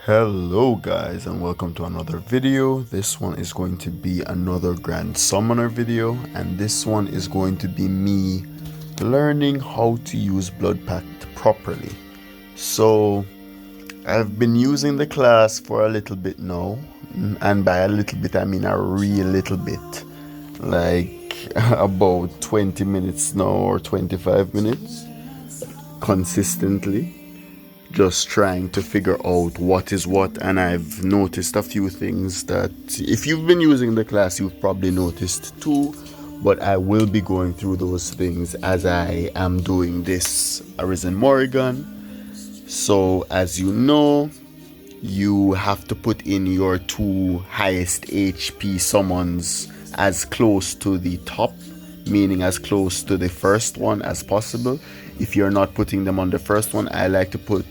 Hello guys, and welcome to another video. This one is going to be another Grand Summoner video, and this one is going to be me learning how to use Blood Pact properly. So I've been using the class for a little bit now, and by a little bit I mean a real little bit, like about 20 minutes now or 25 minutes consistently, just trying to figure out what is what. And I've noticed a few things that if you've been using the class you've probably noticed too, but I will be going through those things as I am doing this Arisen Morrigan. So as you know, you have to put in your two highest HP summons as close to the top, meaning as close to the first one as possible. If you're not putting them on the first one, I like to put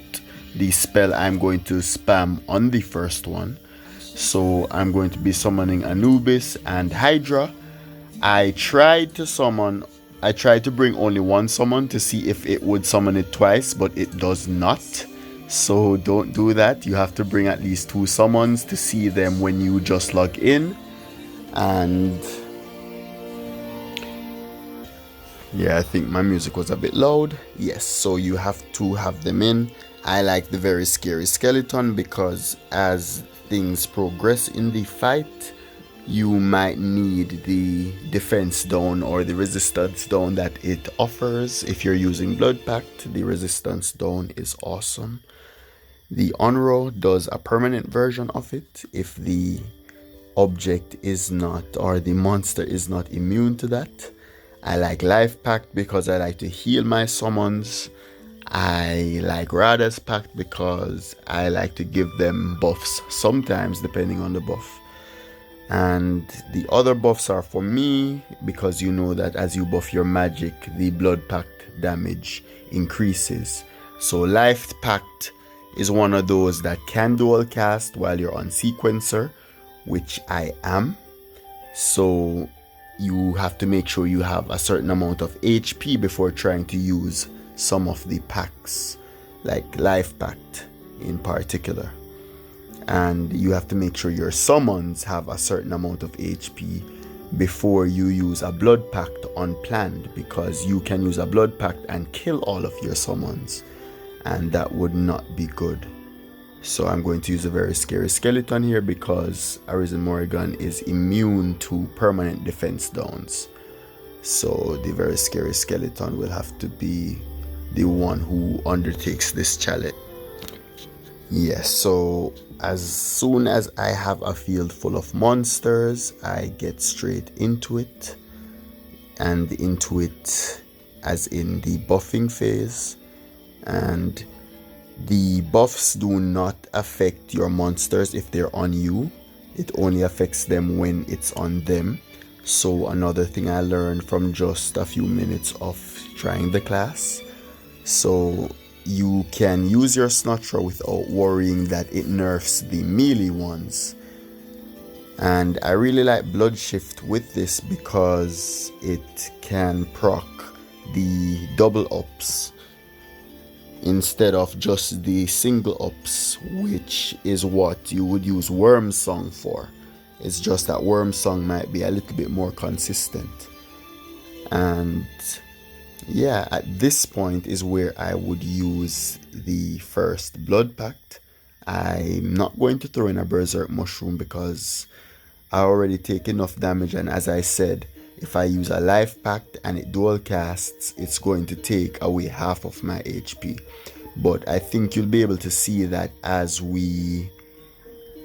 the spell I'm going to spam on the first one. So I'm going to be summoning Anubis and Hydra. I tried to bring only one summon to see if it would summon it twice, but it does not. So don't do that. You have to bring at least two summons to see them when you just log in. And yeah, I think my music was a bit loud. Yes, so you have to have them in. I like the very scary skeleton because as things progress in the fight, you might need the defense down or the resistance down that it offers. If you're using Blood Pact, the resistance down is awesome. The Onro does a permanent version of it if the object is not, or the monster is not immune to that. I like Life Pact because I like to heal my summons. I like Rada's Pact because I like to give them buffs sometimes depending on the buff. And the other buffs are for me because you know that as you buff your magic, the Blood Pact damage increases. So Life Pact is one of those that can dual cast while you're on sequencer, which I am. So you have to make sure you have a certain amount of HP before trying to use some of the packs, like Life Pact in particular. And you have to make sure your summons have a certain amount of HP before you use a Blood Pact unplanned, because you can use a Blood Pact and kill all of your summons, and that would not be good. So I'm going to use a very scary skeleton here because Arisen Morrigan is immune to permanent defense downs. So the very scary skeleton will have to be the one who undertakes this challenge. Yes, so as soon as I have a field full of monsters, I get straight into it. And into it as in the buffing phase. And the buffs do not affect your monsters if they're on you. It only affects them when it's on them. So another thing I learned from just a few minutes of trying the class. So you can use your Snatcher without worrying that it nerfs the melee ones. And I really like Blood Shift with this because it can proc the double ups instead of just the single ups, which is what you would use Worm Song for. It's just that Worm Song might be a little bit more consistent. And yeah, at this point is where I would use the first Blood Pact. I'm not going to throw in a Berserk Mushroom because I already take enough damage, and as I said, if I use a Life Pact and it dual casts, it's going to take away half of my HP. But I think you'll be able to see that as we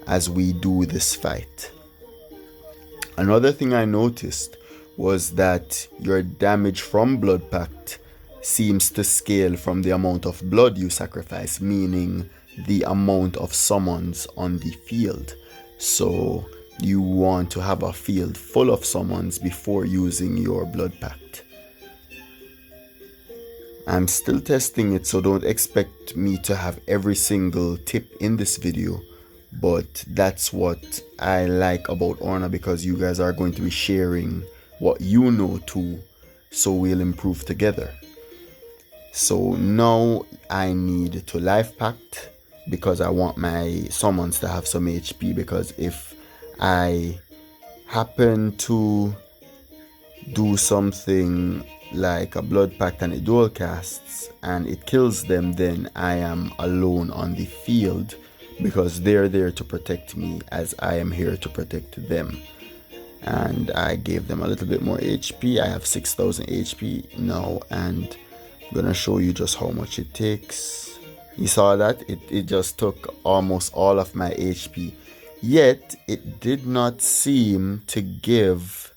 do this fight. Another thing I noticed was that your damage from Blood Pact seems to scale from the amount of blood you sacrifice, meaning the amount of summons on the field. So you want to have a field full of summons before using your Blood Pact. I'm still testing it, so don't expect me to have every single tip in this video, but that's what I like about Orna, because you guys are going to be sharing what you know too, so we'll improve together. So now I need to Life Pact because I want my summons to have some HP, because if I happen to do something like a blood pact and it dual casts and it kills them, then I am alone on the field, because they're there to protect me as I am here to protect them. And I gave them a little bit more HP. I have 6,000 HP now, and I'm gonna show you just how much it takes. You saw that it just took almost all of my HP, yet it did not seem to give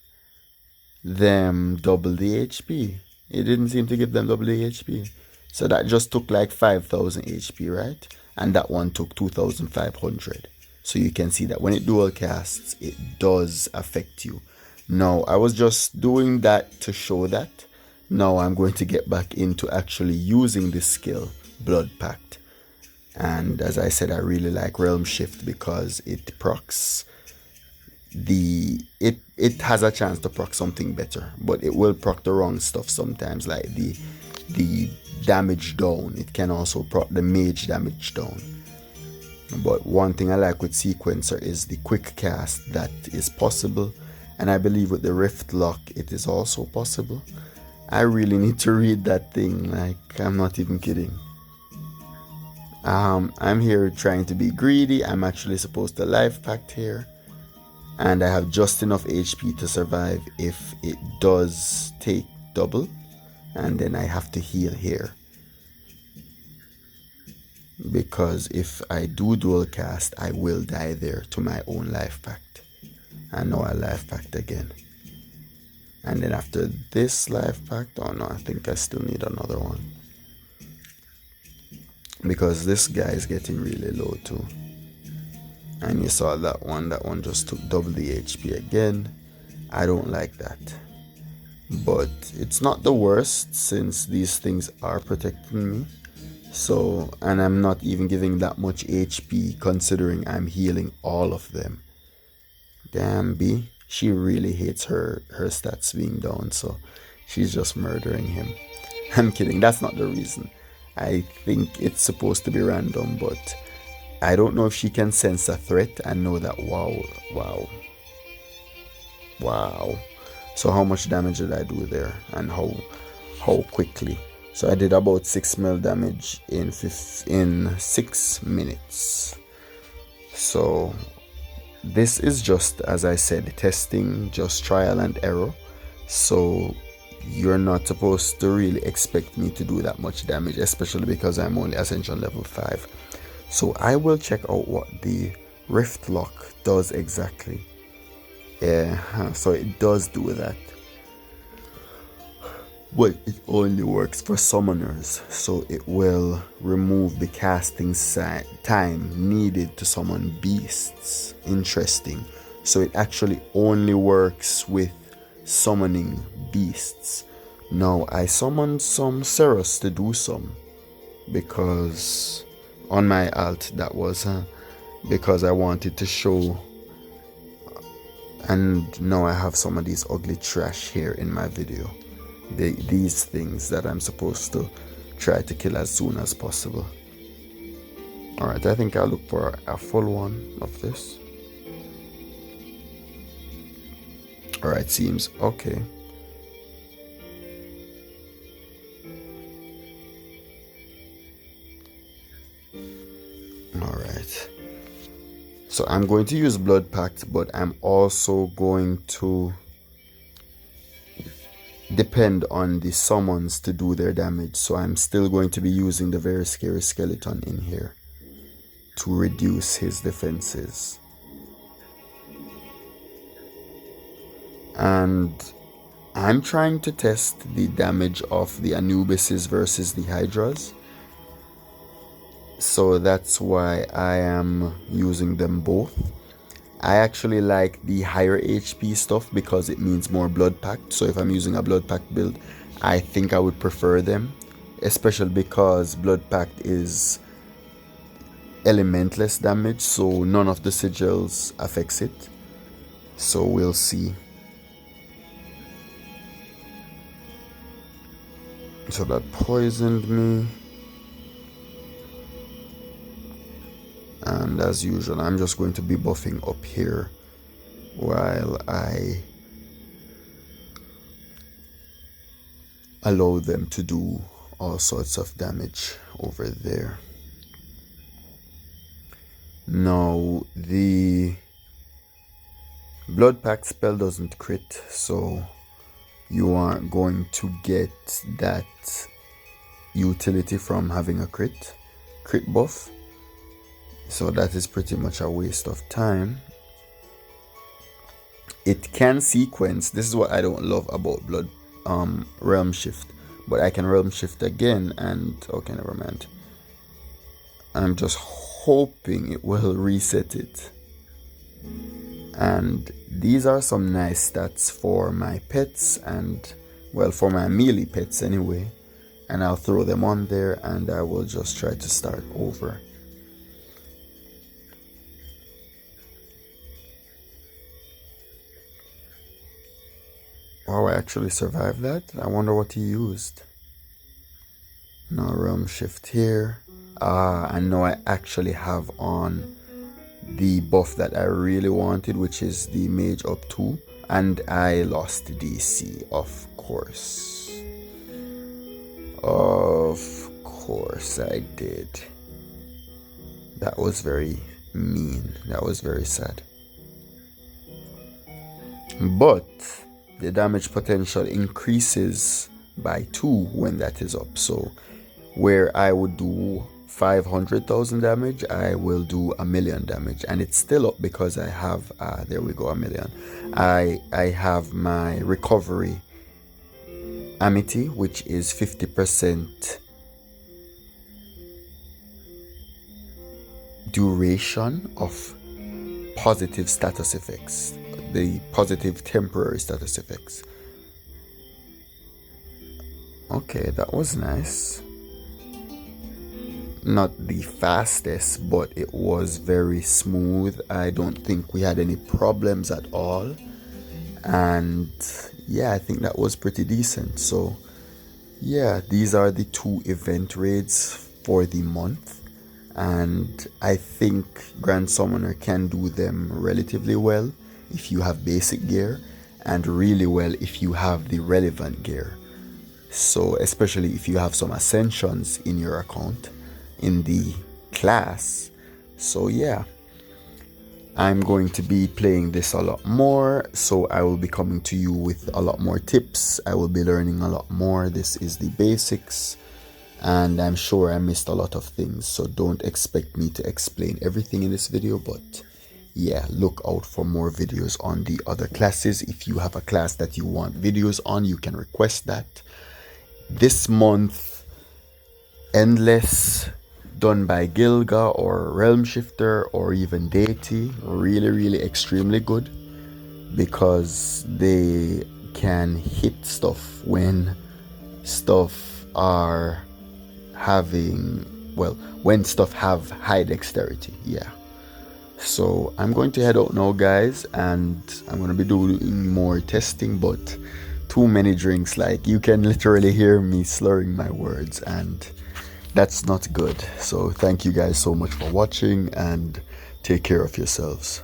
them double the HP. It didn't seem to give them double the HP. So that just took like 5,000 HP, right? And that one took 2,500. So you can see that when it dual casts, it does affect you. Now, I was just doing that to show that. Now I'm going to get back into actually using this skill, Blood Pact. And as I said, I really like Realm Shift because it procs it has a chance to proc something better, but it will proc the wrong stuff sometimes, like the damage down. It can also proc the mage damage down. But one thing I like with Sequencer is the quick cast that is possible, and I believe with the Rift Lock it is also possible. I really need to read that thing, like I'm not even kidding. I'm here trying to be greedy. I'm actually supposed to life pact here, and I have just enough HP to survive if it does take double, and then I have to heal here, because if I do dual cast I will die there to my own life pact, and now I life pact again. And then after this life pact, oh no, I think I still need another one, because this guy is getting really low too. And you saw that one just took double the HP again. I don't like that, but it's not the worst since these things are protecting me. So, and I'm not even giving that much HP considering I'm healing all of them. Damn, B, she really hates her stats being down, so she's just murdering him. I'm kidding, that's not the reason. I think it's supposed to be random, but I don't know if she can sense a threat and know that. Wow. So how much damage did I do there, and how quickly? So I did about 6 mil damage in 6 minutes. So this is just, as I said, testing, just trial and error. So you're not supposed to really expect me to do that much damage, especially because I'm only Ascension level 5. So I will check out what the Rift Lock does exactly. Yeah, so it does do that, but it only works for summoners, so it will remove the casting time needed to summon beasts. Interesting. So it actually only works with summoning beasts. Now I summoned some Cerus to do some, because on my alt that was because I wanted to show. And now I have some of these ugly trash here in my video. These things that I'm supposed to try to kill as soon as possible. Alright, I think I'll look for a full one of this. Alright, seems okay. Alright. So I'm going to use Blood Pact, but I'm also going to depend on the summons to do their damage. So I'm still going to be using the very scary skeleton in here to reduce his defenses. And I'm trying to test the damage of the Anubises versus the Hydras. So that's why I am using them both. I actually like the higher HP stuff because it means more Blood Pact. So if I'm using a Blood Pact build, I think I would prefer them, especially because Blood Pact is elementless damage, so none of the sigils affects it. So we'll see. So that poisoned me. And as usual, I'm just going to be buffing up here while I allow them to do all sorts of damage over there. Now, the Blood Pact spell doesn't crit, so you aren't going to get that utility from having a crit buff. So that is pretty much a waste of time. It can sequence. This is what I don't love about Realm Shift. But I can Realm Shift again and okay, never mind. I'm just hoping it will reset it. And these are some nice stats for my pets and, well, for my melee pets anyway. And I'll throw them on there and I will just try to start over. Wow, I actually survived that? I wonder what he used. No Realm Shift here. I know I actually have on the buff that I really wanted, which is the Mage up 2. And I lost DC, of course. Of course I did. That was very mean. That was very sad. But the damage potential increases by 2 when that is up. So where I would do 500,000 damage, I will do 1,000,000 damage, and it's still up because I have there we go, 1,000,000. I have my recovery amity, which is 50% duration of positive status effects, the positive temporary status effects. Okay, that was nice. Not the fastest, but it was very smooth. I don't think we had any problems at all. And yeah, I think that was pretty decent. So yeah, these are the 2 event raids for the month. And I think Grand Summoner can do them relatively well if you have basic gear, and really well if you have the relevant gear. So especially if you have some ascensions in your account in the class. So yeah, I'm going to be playing this a lot more, so I will be coming to you with a lot more tips. I will be learning a lot more. This is the basics, and I'm sure I missed a lot of things, so don't expect me to explain everything in this video. But yeah, look out for more videos on the other classes. If you have a class that you want videos on, you can request that. This month, Endless, done by Gilga or Realm Shifter or even Deity, really extremely good, because they can hit stuff when stuff are having, well, when stuff have high dexterity. Yeah, so I'm going to head out now, guys, and I'm going to be doing more testing, but too many drinks, like you can literally hear me slurring my words, and that's not good. So thank you guys so much for watching, and take care of yourselves.